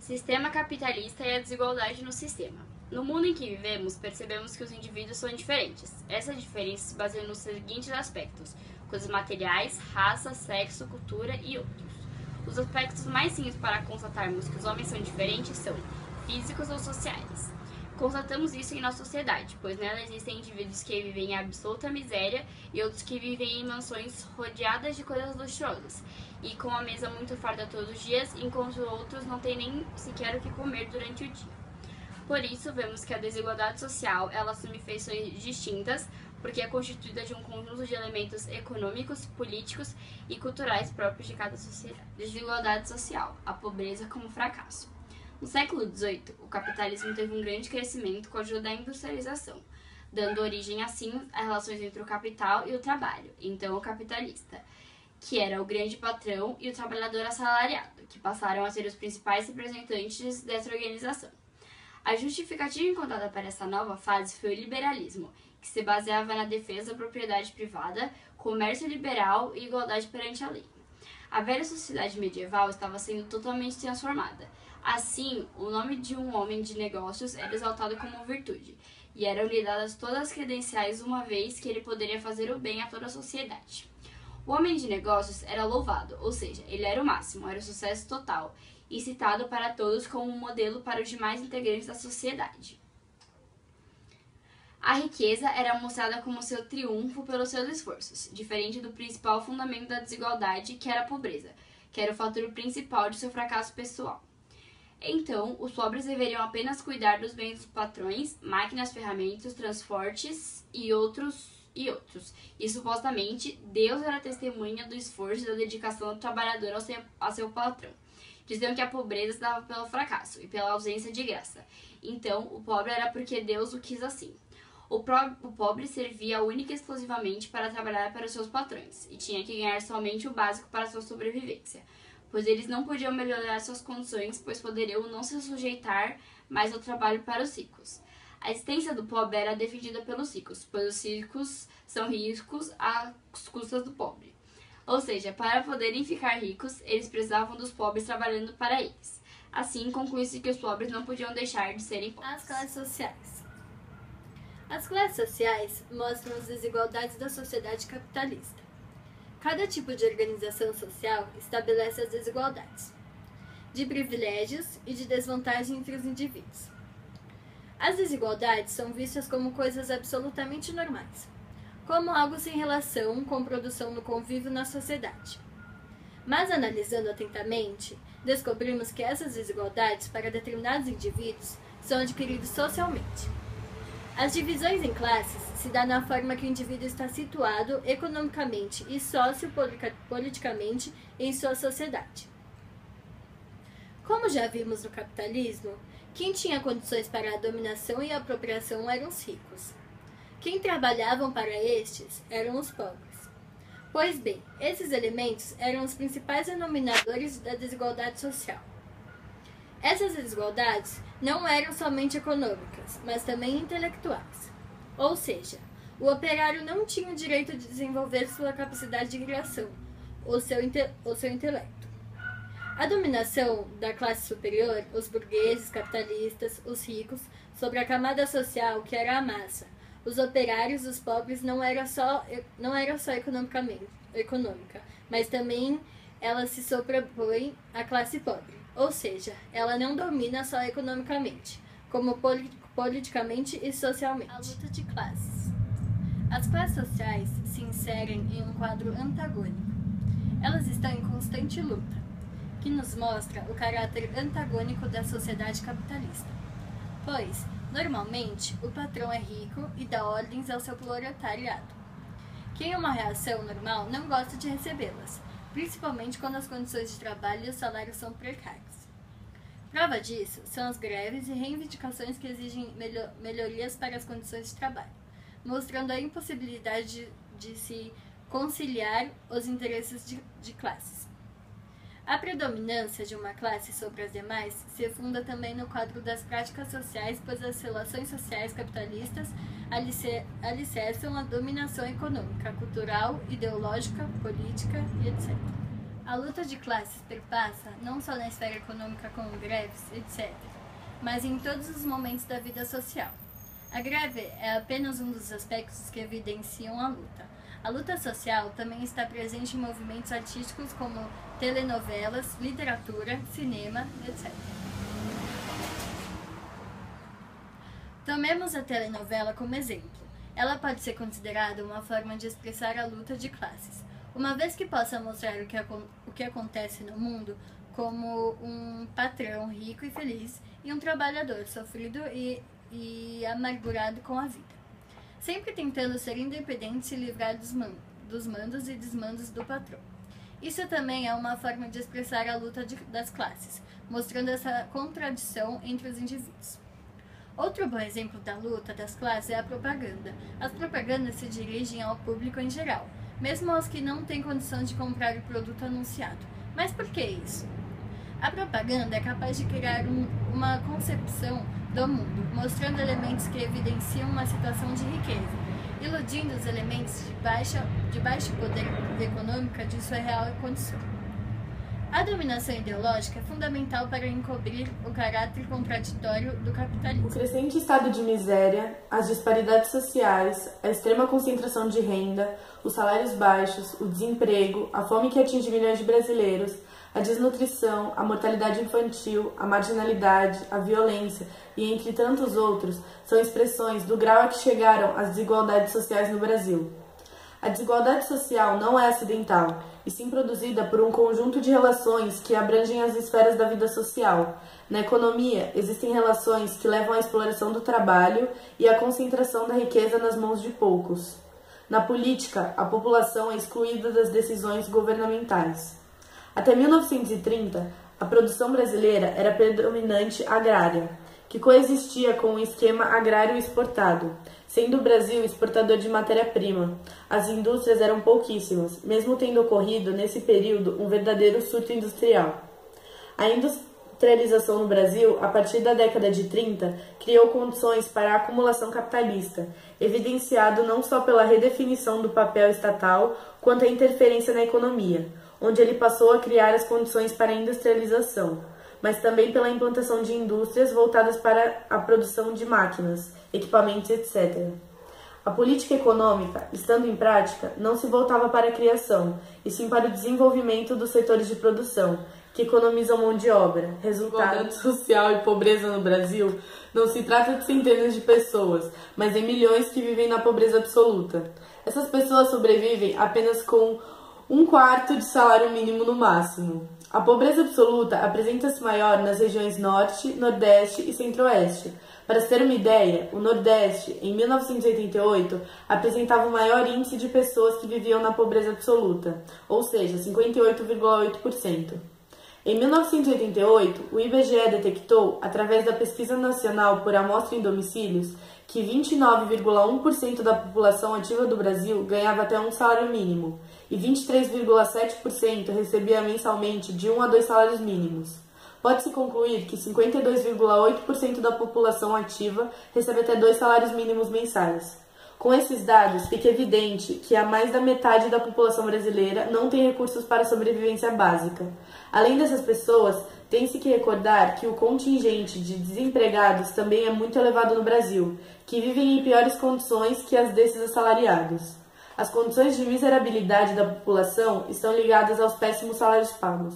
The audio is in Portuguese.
Sistema capitalista e a desigualdade no sistema. No mundo em que vivemos, percebemos que os indivíduos são diferentes. Essa diferença se baseia nos seguintes aspectos: coisas materiais, raça, sexo, cultura e outros. Os aspectos mais simples para constatarmos que os homens são diferentes são físicos ou sociais. Constatamos isso em nossa sociedade, pois nela existem indivíduos que vivem em absoluta miséria e outros que vivem em mansões rodeadas de coisas luxuosas e com a mesa muito farta todos os dias, enquanto outros não têm nem sequer o que comer durante o dia. Por isso, vemos que a desigualdade social ela assume feições distintas, porque é constituída de um conjunto de elementos econômicos, políticos e culturais próprios de cada sociedade. Desigualdade social, a pobreza como fracasso. No século XVIII, o capitalismo teve um grande crescimento com a ajuda da industrialização, dando origem, assim, a relações entre o capital e o trabalho, então o capitalista, que era o grande patrão, e o trabalhador assalariado, que passaram a ser os principais representantes dessa organização. A justificativa encontrada para essa nova fase foi o liberalismo, que se baseava na defesa da propriedade privada, comércio liberal e igualdade perante a lei. A velha sociedade medieval estava sendo totalmente transformada. Assim, o nome de um homem de negócios era exaltado como virtude, e eram-lhe dadas todas as credenciais uma vez que ele poderia fazer o bem a toda a sociedade. O homem de negócios era louvado, ou seja, ele era o máximo, era o sucesso total, e citado para todos como um modelo para os demais integrantes da sociedade. A riqueza era mostrada como seu triunfo pelos seus esforços, diferente do principal fundamento da desigualdade, que era a pobreza, que era o fator principal de seu fracasso pessoal. Então, os pobres deveriam apenas cuidar dos bens dos patrões, máquinas, ferramentas, transportes e outros. E supostamente, Deus era testemunha do esforço e da dedicação do trabalhador ao seu patrão. Diziam que a pobreza se dava pelo fracasso e pela ausência de graça. Então, o pobre era porque Deus o quis assim. O pobre servia única e exclusivamente para trabalhar para os seus patrões e tinha que ganhar somente o básico para sua sobrevivência, pois eles não podiam melhorar suas condições, pois poderiam não se sujeitar mais ao trabalho para os ricos. A existência do pobre era defendida pelos ricos, pois os ricos são ricos às custas do pobre. Ou seja, para poderem ficar ricos, eles precisavam dos pobres trabalhando para eles. Assim, conclui-se que os pobres não podiam deixar de serem pobres. As classes sociais. As classes sociais mostram as desigualdades da sociedade capitalista. Cada tipo de organização social estabelece as desigualdades, de privilégios e de desvantagem entre os indivíduos. As desigualdades são vistas como coisas absolutamente normais, como algo sem relação com produção no convívio na sociedade. Mas analisando atentamente, descobrimos que essas desigualdades para determinados indivíduos são adquiridas socialmente. As divisões em classes se dão na forma que o indivíduo está situado economicamente e sociopoliticamente em sua sociedade. Como já vimos no capitalismo, quem tinha condições para a dominação e a apropriação eram os ricos. Quem trabalhavam para estes eram os pobres. Pois bem, esses elementos eram os principais denominadores da desigualdade social. Essas desigualdades não eram somente econômicas, mas também intelectuais. Ou seja, o operário não tinha o direito de desenvolver sua capacidade de criação, ou seu intelecto. A dominação da classe superior, os burgueses, capitalistas, os ricos, sobre a camada social que era a massa, os operários, os pobres, não era só econômica, mas também ela se sobrepõe à classe pobre. Ou seja, ela não domina só economicamente, como politicamente e socialmente. A luta de classes. As classes sociais se inserem em um quadro antagônico. Elas estão em constante luta, que nos mostra o caráter antagônico da sociedade capitalista. Pois, normalmente, o patrão é rico e dá ordens ao seu proletariado, que em uma reação normal não gosta de recebê-las, principalmente quando as condições de trabalho e os salários são precários. Prova disso são as greves e reivindicações que exigem melhorias para as condições de trabalho, mostrando a impossibilidade de se conciliar os interesses de classes. A predominância de uma classe sobre as demais se funda também no quadro das práticas sociais, pois as relações sociais capitalistas alicerçam a dominação econômica, cultural, ideológica, política e etc. A luta de classes perpassa não só na esfera econômica com greves, etc., mas em todos os momentos da vida social. A greve é apenas um dos aspectos que evidenciam a luta. A luta social também está presente em movimentos artísticos como telenovelas, literatura, cinema, etc. Tomemos a telenovela como exemplo. Ela pode ser considerada uma forma de expressar a luta de classes, uma vez que possa mostrar o que acontece no mundo como um patrão rico e feliz e um trabalhador sofrido e amargurado com a vida, sempre tentando ser independente e se livrar dos mandos e desmandos do patrão. Isso também é uma forma de expressar a luta das classes, mostrando essa contradição entre os indivíduos. Outro bom exemplo da luta das classes é a propaganda. As propagandas se dirigem ao público em geral, mesmo aos que não têm condição de comprar o produto anunciado. Mas por que isso? A propaganda é capaz de criar uma concepção do mundo, mostrando elementos que evidenciam uma situação de riqueza, iludindo os elementos de baixo poder econômico de sua real condição. A dominação ideológica é fundamental para encobrir o caráter contraditório do capitalismo. O crescente estado de miséria, as disparidades sociais, a extrema concentração de renda, os salários baixos, o desemprego, a fome que atinge milhões de brasileiros, a desnutrição, a mortalidade infantil, a marginalidade, a violência e entre tantos outros são expressões do grau a que chegaram as desigualdades sociais no Brasil. A desigualdade social não é acidental, e sim produzida por um conjunto de relações que abrangem as esferas da vida social. Na economia, existem relações que levam à exploração do trabalho e à concentração da riqueza nas mãos de poucos. Na política, a população é excluída das decisões governamentais. Até 1930, a produção brasileira era predominante agrária, que coexistia com um esquema agrário exportado, sendo o Brasil exportador de matéria-prima. As indústrias eram pouquíssimas, mesmo tendo ocorrido, nesse período, um verdadeiro surto industrial. A industrialização no Brasil, a partir da década de 30, criou condições para a acumulação capitalista, evidenciado não só pela redefinição do papel estatal, quanto a interferência na economia, onde ele passou a criar as condições para a industrialização, mas também pela implantação de indústrias voltadas para a produção de máquinas, equipamentos, etc. A política econômica, estando em prática, não se voltava para a criação, e sim para o desenvolvimento dos setores de produção, que economizam mão de obra. Desigualdade social e pobreza no Brasil não se trata de centenas de pessoas, mas em milhões que vivem na pobreza absoluta. Essas pessoas sobrevivem apenas com 1/4 de salário mínimo no máximo. A pobreza absoluta apresenta-se maior nas regiões Norte, Nordeste e Centro-Oeste. Para se ter uma ideia, o Nordeste, em 1988, apresentava o maior índice de pessoas que viviam na pobreza absoluta, ou seja, 58,8%. Em 1988, o IBGE detectou, através da Pesquisa Nacional por Amostra em Domicílios, que 29,1% da população ativa do Brasil ganhava até um salário mínimo e 23,7% recebia mensalmente de 1 a 2 salários mínimos. Pode-se concluir que 52,8% da população ativa recebe até 2 salários mínimos mensais. Com esses dados, fica evidente que a mais da metade da população brasileira não tem recursos para a sobrevivência básica. Além dessas pessoas, tem-se que recordar que o contingente de desempregados também é muito elevado no Brasil, que vivem em piores condições que as desses assalariados. As condições de miserabilidade da população estão ligadas aos péssimos salários pagos.